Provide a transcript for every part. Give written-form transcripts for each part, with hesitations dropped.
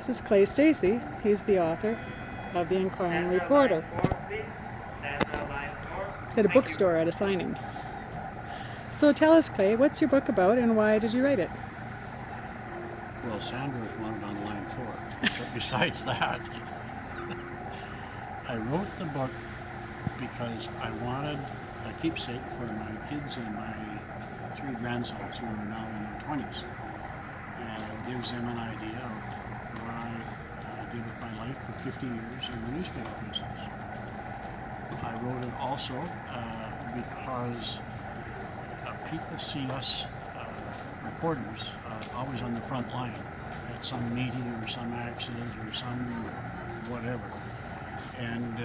This is Clay Stacey. He's the author of The Inquiring Reporter. It's at a bookstore at a signing. So tell us, Clay, what's your book about and why did you write it? Well, Sanders wanted on line 4, but besides that, I wrote the book because I wanted a keepsake for my kids and my 3 grandsons who are now in their 20s. And it gives them an idea of what I did with my life for 50 years in the newspaper business. I wrote it also because people see us reporters always on the front line at some meeting or some accident or some whatever, and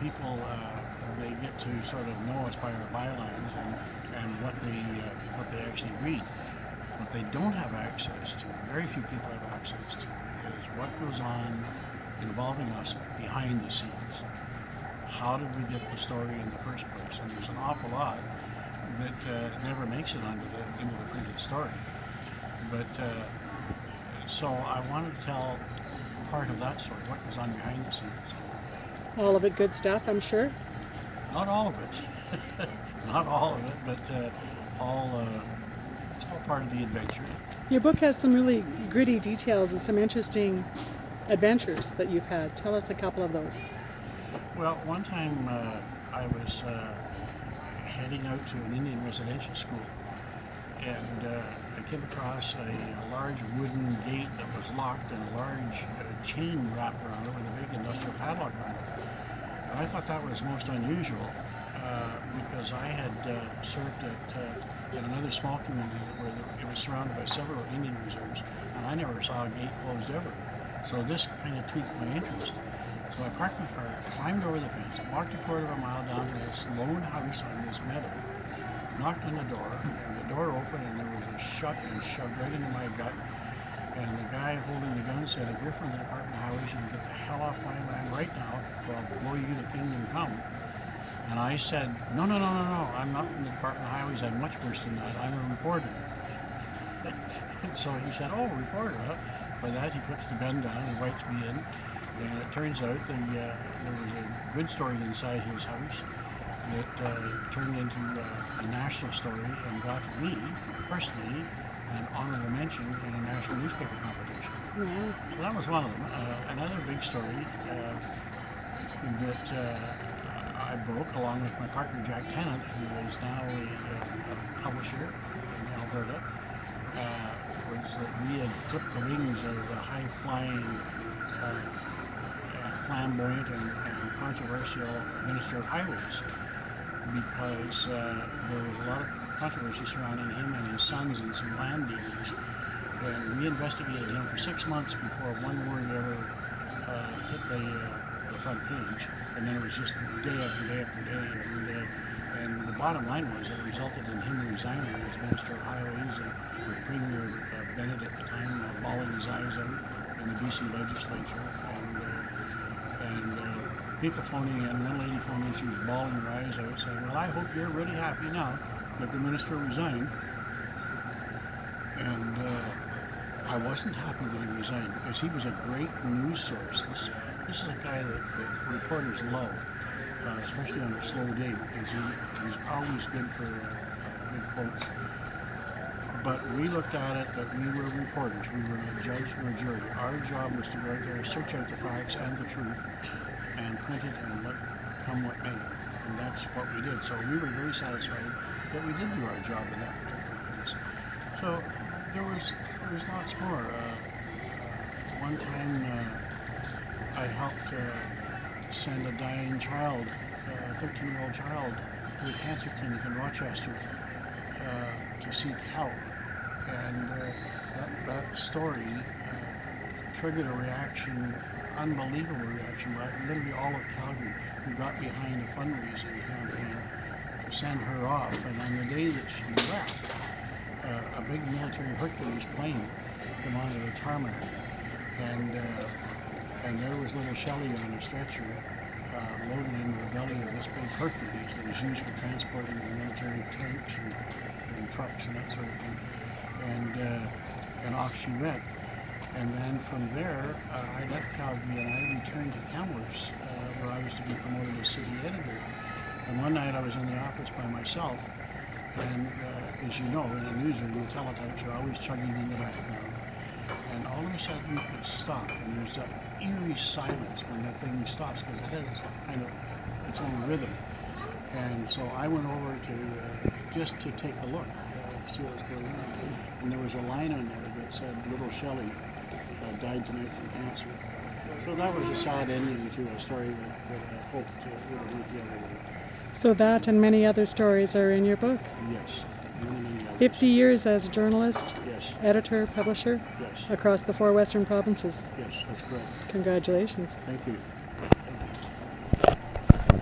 people they get to sort of know us by our bylines and what they actually read. What they don't have access to, very few people have access to, is what goes on involving us behind the scenes. How did we get the story in the first place? And there's an awful lot that never makes it into the printed story. But so I wanted to tell part of that story, what goes on behind the scenes. All of it good stuff, I'm sure? Not all of it. Not all of it, but it's all part of the adventure. Your book has some really gritty details and some interesting adventures that you've had. Tell us a couple of those. Well, one time I was heading out to an Indian residential school, and I came across a large wooden gate that was locked and a large chain wrapped around it with a big industrial padlock on it. And I thought that was most unusual because I had served in another small community where it was surrounded by several Indian reserves, and I never saw a gate closed ever. So this kind of piqued my interest. So I parked my car, climbed over the fence, walked a quarter of a mile down to this lone house on this meadow, knocked on the door, and the door opened and there was a shot and shoved right into my gut. And the guy holding the gun said, "If you're from the Department of Highways, you can get the hell off my land right now, or I'll blow you to kingdom come." And I said, no, I'm not from the Department of Highways, I'm much worse than that, I'm a reporter. And so he said, "Oh, reporter, huh?" For that, he puts the gun down and invites me in. And it turns out there was a good story inside his house that turned into a national story and got me, personally, an honorable mention in a national newspaper competition. Yeah. So that was one of them. Another big story that I broke along with my partner Jack Tennant, who is now a publisher in Alberta, was that we had clipped the wings of a high-flying, flamboyant and controversial Minister of Highways because there was a lot of controversy surrounding him and his sons and some land dealings. And we investigated him for 6 months before one word ever hit the front page. And then it was just day after day after day. And the bottom line was that it resulted in him resigning as Minister of Highways with Premier Bennett at the time bawling his eyes out in the BC legislature. And people phoning in, one lady phoned in, she was bawling her eyes out saying, "Well, I hope you're really happy now that the minister resigned." And I wasn't happy that he resigned because he was a great news source. This is a guy that reporters love, especially on a slow day, because he's always good for good quotes. But we looked at it that we were reporters. We were not judge nor jury. Our job was to go out there, search out the facts and the truth, and print it and let come what may. And that's what we did. So we were very satisfied that we did do our job in that particular case. So there was lots more. One time I helped send a dying child, a 13-year-old child, to a cancer clinic in Rochester to seek help. And that story triggered a reaction, unbelievable reaction, by literally all of Calgary, who got behind a fundraising campaign to send her off. And on the day that she left, a big military Hercules plane came onto the tarmac, and there was little Shelley on a stretcher, loaded into the belly of this big Hercules that was used for transporting the military tanks and trucks and that sort of thing. And off she went. And then from there, I left Calgary and I returned to Kamloops, where I was to be promoted as city editor. And one night I was in the office by myself, and as you know, in a newsroom, the teletypes are always chugging in the background. And all of a sudden it stopped, and there's that eerie silence when that thing stops, because it has kind of its own rhythm. And so I went over to just to take a look, to see what was going on. And there was a line on there that said, "Little Shelley died tonight from cancer." So that was a sad ending to a story that I hoped would have went the other way. So that and many other stories are in your book. Yes. Many others. 50 years as a journalist, Yes. editor, publisher, Yes. across the 4 Western provinces. Yes, that's correct. Congratulations. Thank you.